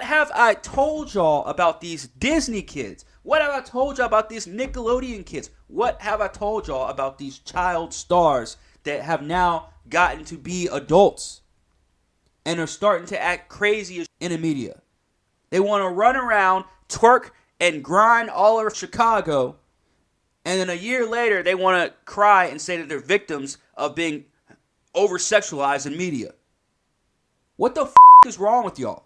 have I told y'all about these Disney kids? What have I told y'all about these Nickelodeon kids? What have I told y'all about these child stars that have now gotten to be adults and are starting to act crazy in the media? They want to run around, twerk, and grind all over Chicago, and then a year later they want to cry and say that they're victims of being over-sexualized in media. What the is wrong with y'all?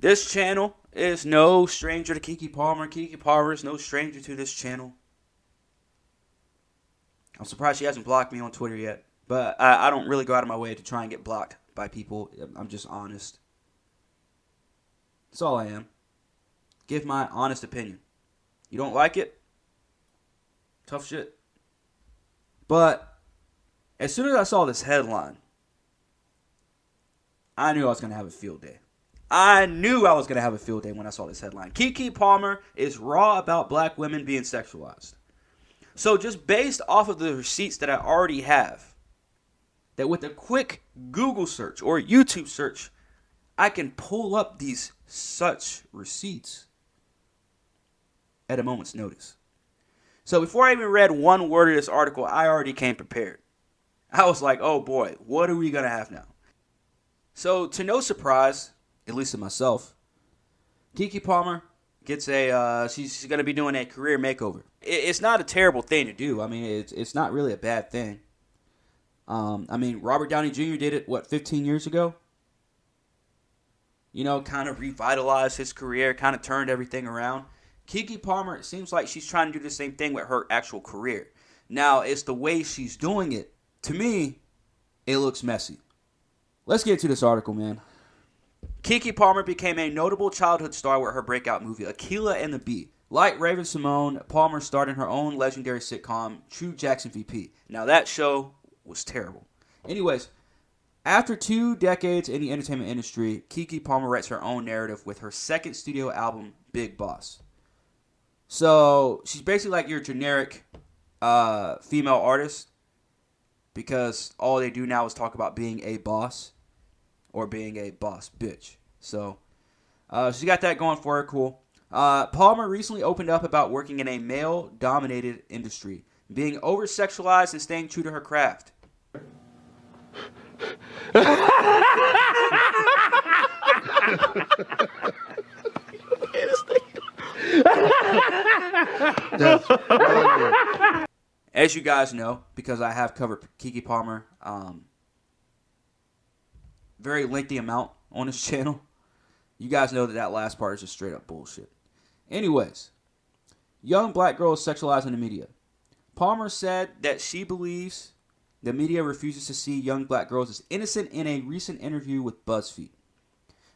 This channel is no stranger to Keke Palmer. Keke Palmer is no stranger to this channel. I'm surprised she hasn't blocked me on Twitter yet. But I don't really go out of my way to try and get blocked by people. I'm just honest. That's all I am. Give my honest opinion. You don't like it? Tough shit. But as soon as I saw this headline, I knew I was going to have a field day. I knew I was going to have a field day when I saw this headline. Keke Palmer is raw about black women being sexualized. So just based off of the receipts that I already have, that with a quick Google search or YouTube search, I can pull up these such receipts at a moment's notice. So before I even read one word of this article, I already came prepared. I was like, oh boy, what are we going to have now? So to no surprise, at least to myself, Keke Palmer gets she's going to be doing a career makeover. It's not a terrible thing to do. I mean, it's not really a bad thing. I mean, Robert Downey Jr. did it, 15 years ago? You know, kind of revitalized his career, kind of turned everything around. Keke Palmer, it seems like she's trying to do the same thing with her actual career. Now, it's the way she's doing it. To me, it looks messy. Let's get to this article, man. Keke Palmer became a notable childhood star with her breakout movie, Akeelah and the Bee. Like Raven-Symoné, Palmer starred in her own legendary sitcom, True Jackson VP. Now, that show was terrible. Anyways, after 2 decades in the entertainment industry, Keke Palmer writes her own narrative with her second studio album, Big Boss. So, she's basically like your generic female artist, because all they do now is talk about being a boss or being a boss bitch. So, she got that going for her. Cool. Palmer recently opened up about working in a male-dominated industry, being over-sexualized and staying true to her craft. As you guys know, because I have covered Keke Palmer very lengthy amount on this channel, you guys know that last part is just straight up bullshit. Anyways, young black girls sexualized in the media. Palmer said that she believes the media refuses to see young black girls as innocent in a recent interview with BuzzFeed.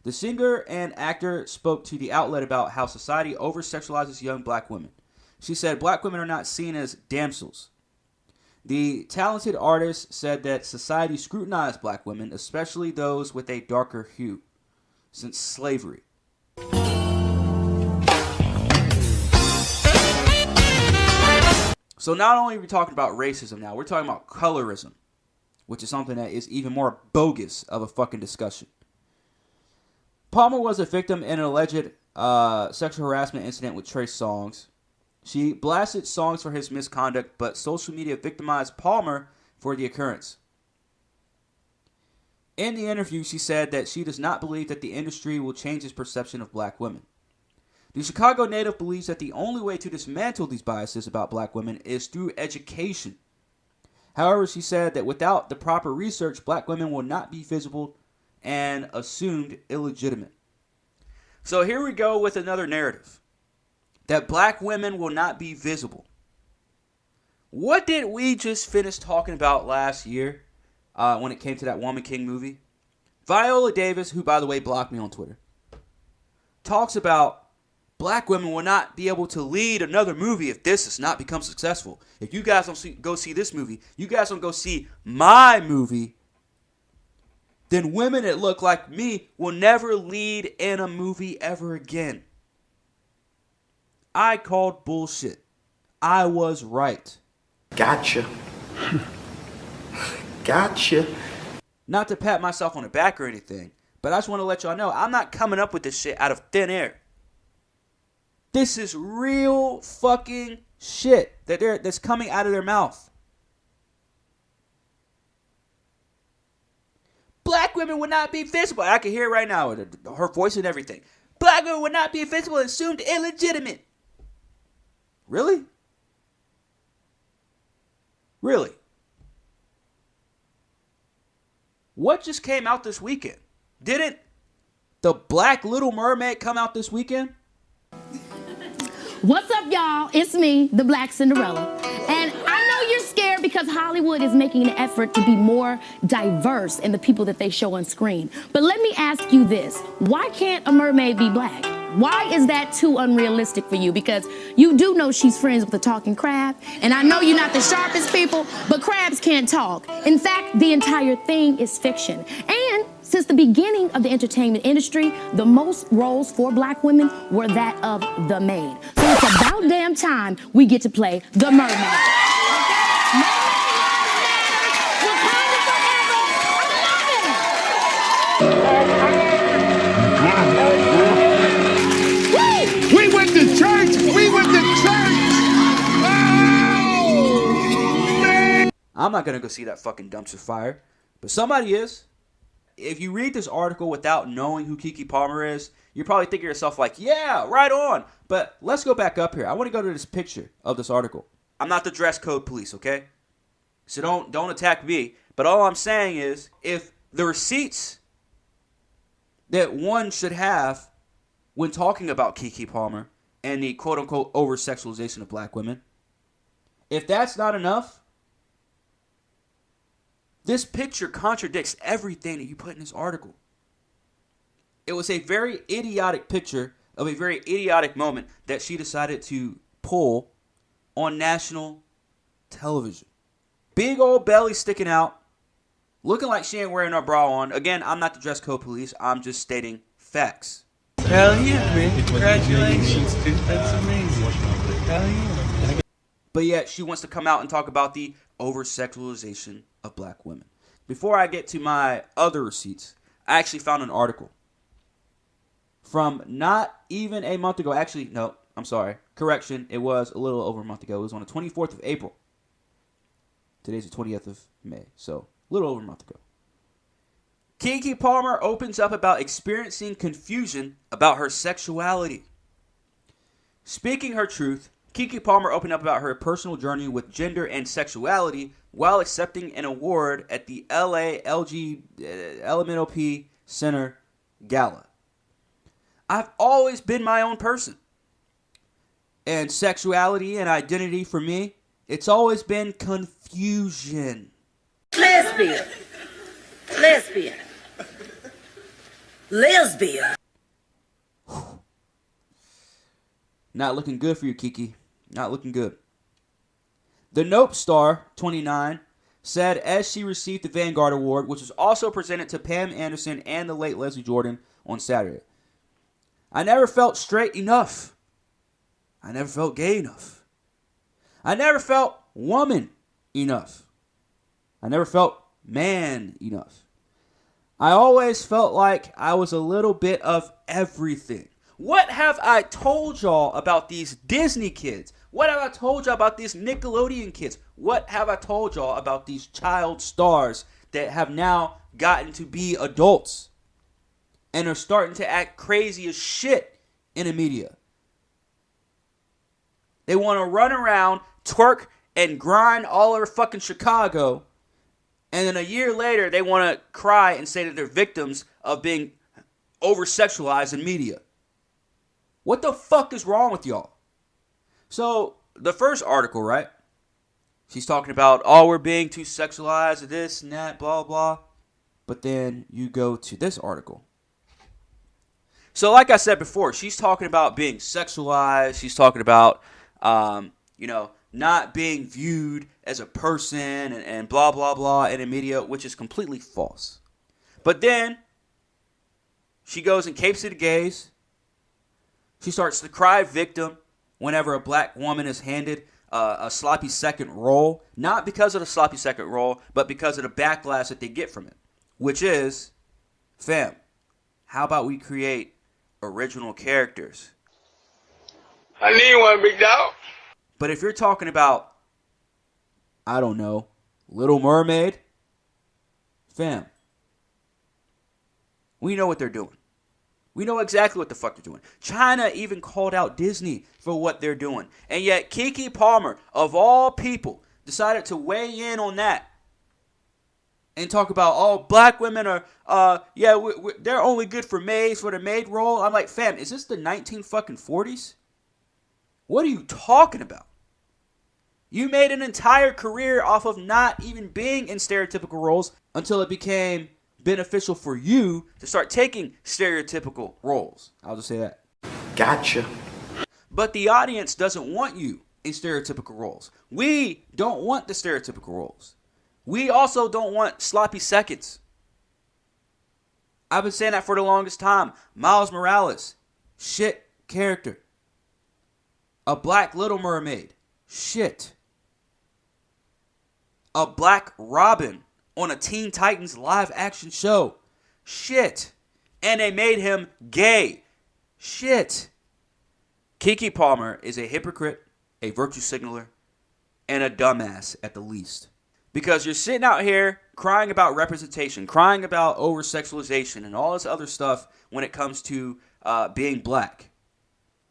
The singer and actor spoke to the outlet about how society over-sexualizes young black women. She said black women are not seen as damsels. The talented artist said that society scrutinized black women, especially those with a darker hue, since slavery. So not only are we talking about racism now, we're talking about colorism, which is something that is even more bogus of a fucking discussion. Palmer was a victim in an alleged sexual harassment incident with Trey Songz. She blasted Songz for his misconduct, but social media victimized Palmer for the occurrence. In the interview, she said that she does not believe that the industry will change its perception of black women. The Chicago native believes that the only way to dismantle these biases about black women is through education. However, she said that without the proper research, black women will not be visible and assumed illegitimate. So here we go with another narrative. That black women will not be visible. What did we just finish talking about last year when it came to that Woman King movie? Viola Davis, who by the way blocked me on Twitter, talks about black women will not be able to lead another movie if this does not become successful. If you guys don't go see this movie, you guys don't go see my movie, then women that look like me will never lead in a movie ever again. I called bullshit. I was right. Gotcha. Gotcha. Not to pat myself on the back or anything, but I just want to let y'all know I'm not coming up with this shit out of thin air. This is real fucking shit that's coming out of their mouth. Black women would not be visible. I can hear it right now, her voice and everything. Black women would not be visible and assumed illegitimate. Really? Really? What just came out this weekend? Didn't the Black Little Mermaid come out this weekend? What's up, y'all? It's me, the Black Cinderella. And I know you're scared because Hollywood is making an effort to be more diverse in the people that they show on screen. But let me ask you this. Why can't a mermaid be black? Why is that too unrealistic for you? Because you do know she's friends with a talking crab. And I know you're not the sharpest people, but crabs can't talk. In fact, the entire thing is fiction. And since the beginning of the entertainment industry, the most roles for black women were that of the maid. So it's about damn time we get to play the mermaid. Mermaid lives matter. Wakanda forever. We went to church. We went to church. Oh, man. I'm not going to go see that fucking dumpster fire, but somebody is. If you read this article without knowing who Keke Palmer is, you're probably thinking to yourself like, yeah, right on. But let's go back up here. I want to go to this picture of this article. I'm not the dress code police, okay? So don't attack me. But all I'm saying is, if the receipts that one should have when talking about Keke Palmer and the quote-unquote over-sexualization of black women, if that's not enough, this picture contradicts everything that you put in this article. It was a very idiotic picture of a very idiotic moment that she decided to pull on national television. Big old belly sticking out, looking like she ain't wearing her bra on. Again, I'm not the dress code police. I'm just stating facts. Hell yeah, man. Congratulations, dude. That's amazing. Hell yeah. But yet, she wants to come out and talk about the over-sexualization of black women. Before I get to my other receipts, I actually found an article from not even a month ago. Actually, no, I'm sorry. Correction, it was a little over a month ago. It was on the 24th of April. Today's the 20th of May, so a little over a month ago. Keke Palmer opens up about experiencing confusion about her sexuality. Speaking her truth, Keke Palmer opened up about her personal journey with gender and sexuality while accepting an award at the LA LMNOP Center Gala. I've always been my own person. And sexuality and identity for me, it's always been confusion. Lesbian. Not looking good for you, Keke. Not looking good. The Nope star, 29, said as she received the Vanguard Award, which was also presented to Pam Anderson and the late Leslie Jordan on Saturday. I never felt straight enough. I never felt gay enough. I never felt woman enough. I never felt man enough. I always felt like I was a little bit of everything. What have I told y'all about these Disney kids? What have I told y'all about these Nickelodeon kids? What have I told y'all about these child stars that have now gotten to be adults and are starting to act crazy as shit in the media? They want to run around, twerk, and grind all over fucking Chicago, and then a year later they want to cry and say that they're victims of being over-sexualized in media. What the fuck is wrong with y'all? So, the first article, right? She's talking about, oh, we're being too sexualized, this and that, blah, blah. But then you go to this article. So, like I said before, she's talking about being sexualized. She's talking about, not being viewed as a person and blah, blah, blah in the media, which is completely false. But then she goes and capes to the gays. She starts to cry victim whenever a black woman is handed a sloppy second role, not because of the sloppy second role, but because of the backlash that they get from it, which is, fam, how about we create original characters? I need one, big dog. But if you're talking about, I don't know, Little Mermaid, fam, we know what they're doing. We know exactly what the fuck they're doing. China even called out Disney for what they're doing. And yet Keke Palmer, of all people, decided to weigh in on that and talk about, oh, black women are, they're only good for maids, for the maid role. I'm like, fam, is this the 1940s? What are you talking about? You made an entire career off of not even being in stereotypical roles until it became beneficial for you to start taking stereotypical roles. I'll just say that. Gotcha. But the audience doesn't want you in stereotypical roles. We don't want the stereotypical roles. We also don't want sloppy seconds. I've been saying that for the longest time. Miles Morales, shit character. A black Little Mermaid, shit. A black Robin on a Teen Titans live action show, shit. And they made him gay, shit. Keke Palmer is a hypocrite, a virtue signaler, and a dumbass at the least. Because you're sitting out here crying about representation, crying about over-sexualization and all this other stuff when it comes to being black.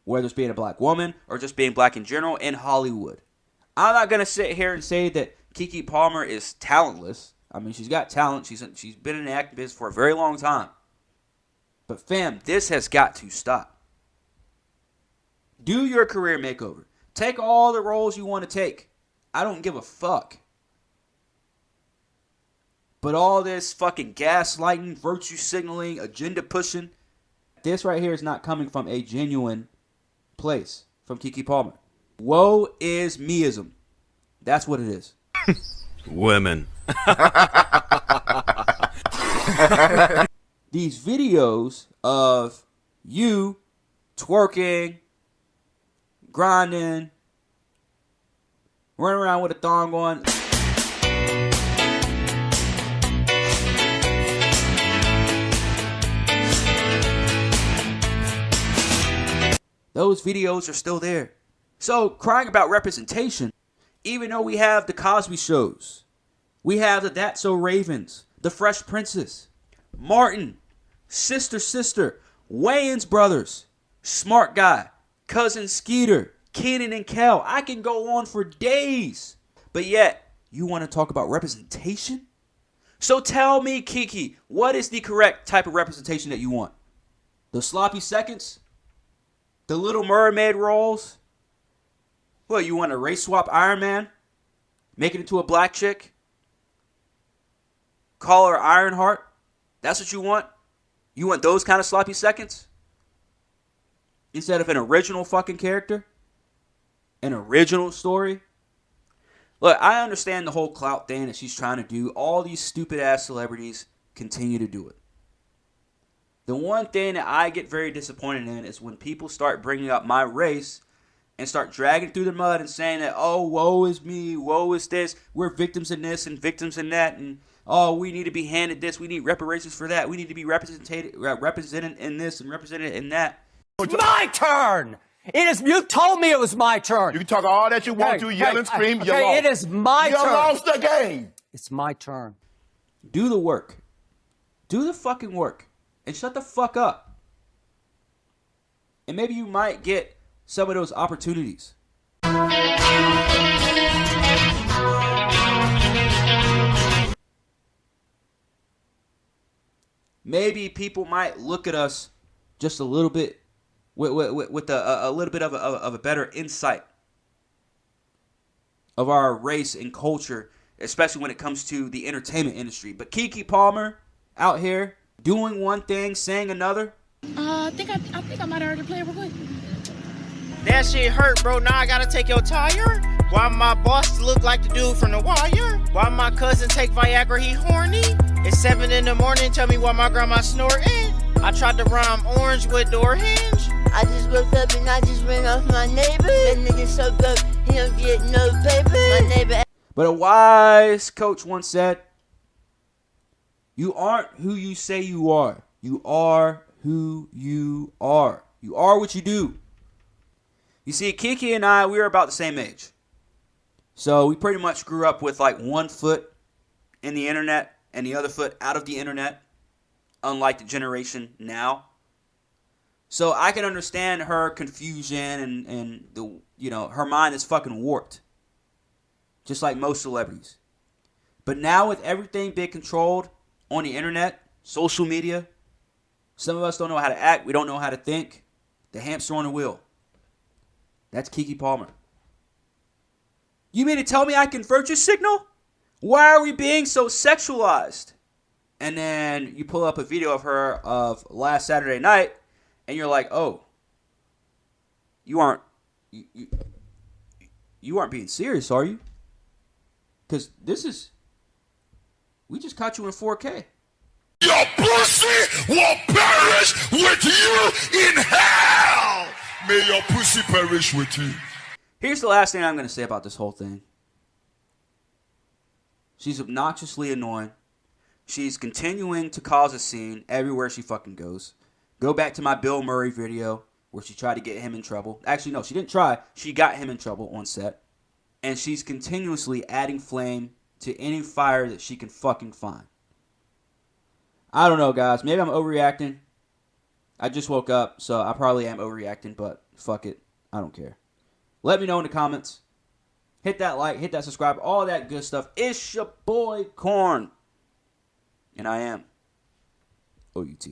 Whether it's being a black woman or just being black in general in Hollywood. I'm not going to sit here and say that Keke Palmer is talentless. I mean, she's got talent. She's been in the acting business for a very long time. But fam, this has got to stop. Do your career makeover. Take all the roles you want to take. I don't give a fuck. But all this fucking gaslighting, virtue signaling, agenda pushing, this right here is not coming from a genuine place from Keke Palmer. Woe is meism. That's what it is. Women. These videos of you twerking, grinding, running around with a thong on. Those videos are still there. So, crying about representation, even though we have the Cosby shows, we have the That's So Ravens, the Fresh Princess, Martin, Sister, Wayans Brothers, Smart Guy, Cousin Skeeter, Kenan and Kel. I can go on for days. But yet, you want to talk about representation? So tell me, Keke, what is the correct type of representation that you want? The sloppy seconds? The Little Mermaid roles? What, you want to race swap Iron Man? Make it into a black chick? Call her Ironheart? That's what you want? You want those kind of sloppy seconds? Instead of an original fucking character? An original story? Look, I understand the whole clout thing that she's trying to do. All these stupid ass celebrities continue to do it. The one thing that I get very disappointed in is when people start bringing up my race and start dragging through the mud and saying that, oh, woe is me, woe is this, we're victims in this and victims in that, and oh, we need to be handed this, we need reparations for that, we need to be represented in this and represented in that. It's my turn! It is. You told me it was my turn. You can talk all that you want to, yell and scream, you lost. It is my turn. You lost the game. It's my turn. Do the work. Do the fucking work. And shut the fuck up. And maybe you might get some of those opportunities. Maybe people might look at us just a little bit with a little bit of a better insight of our race and culture, especially when it comes to the entertainment industry. But Keke Palmer out here doing one thing, saying another. I think I might already play it real quick. That shit hurt, bro. Now I gotta take your tire. Why my boss look like the dude from The Wire? Why my cousin take Viagra, he horny? It's 7 in the morning, tell me why my grandma snorting. I tried to rhyme orange with door hinge. I just woke up and I just ran off my neighbor. That nigga so broke, he don't get no paper. My neighbor. But a wise coach once said, you aren't who you say you are. You are who you are. You are what you do. You see, Kiki and I, we were about the same age. So we pretty much grew up with like one foot in the internet and the other foot out of the internet, unlike the generation now. So I can understand her confusion and the, you know, her mind is fucking warped. Just like most celebrities. But now with everything being controlled on the internet, social media, some of us don't know how to act. We don't know how to think. The hamster on the wheel. That's Keke Palmer. You mean to tell me I can virtue signal? Why are we being so sexualized? And then you pull up a video of her of last Saturday night, and you're like, oh, you aren't being serious, are you? Because we just caught you in 4K. Your pussy will perish with you in hell. May your pussy perish with you. Here's the last thing I'm going to say about this whole thing. She's obnoxiously annoying. She's continuing to cause a scene everywhere she fucking goes. Go back to my Bill Murray video where she tried to get him in trouble. Actually, no, she didn't try. She got him in trouble on set. And she's continuously adding flame to any fire that she can fucking find. I don't know, guys. Maybe I'm overreacting. I just woke up, so I probably am overreacting, but fuck it. I don't care. Let me know in the comments. Hit that like, hit that subscribe, all that good stuff. It's your boy, Corn. And I am OUT.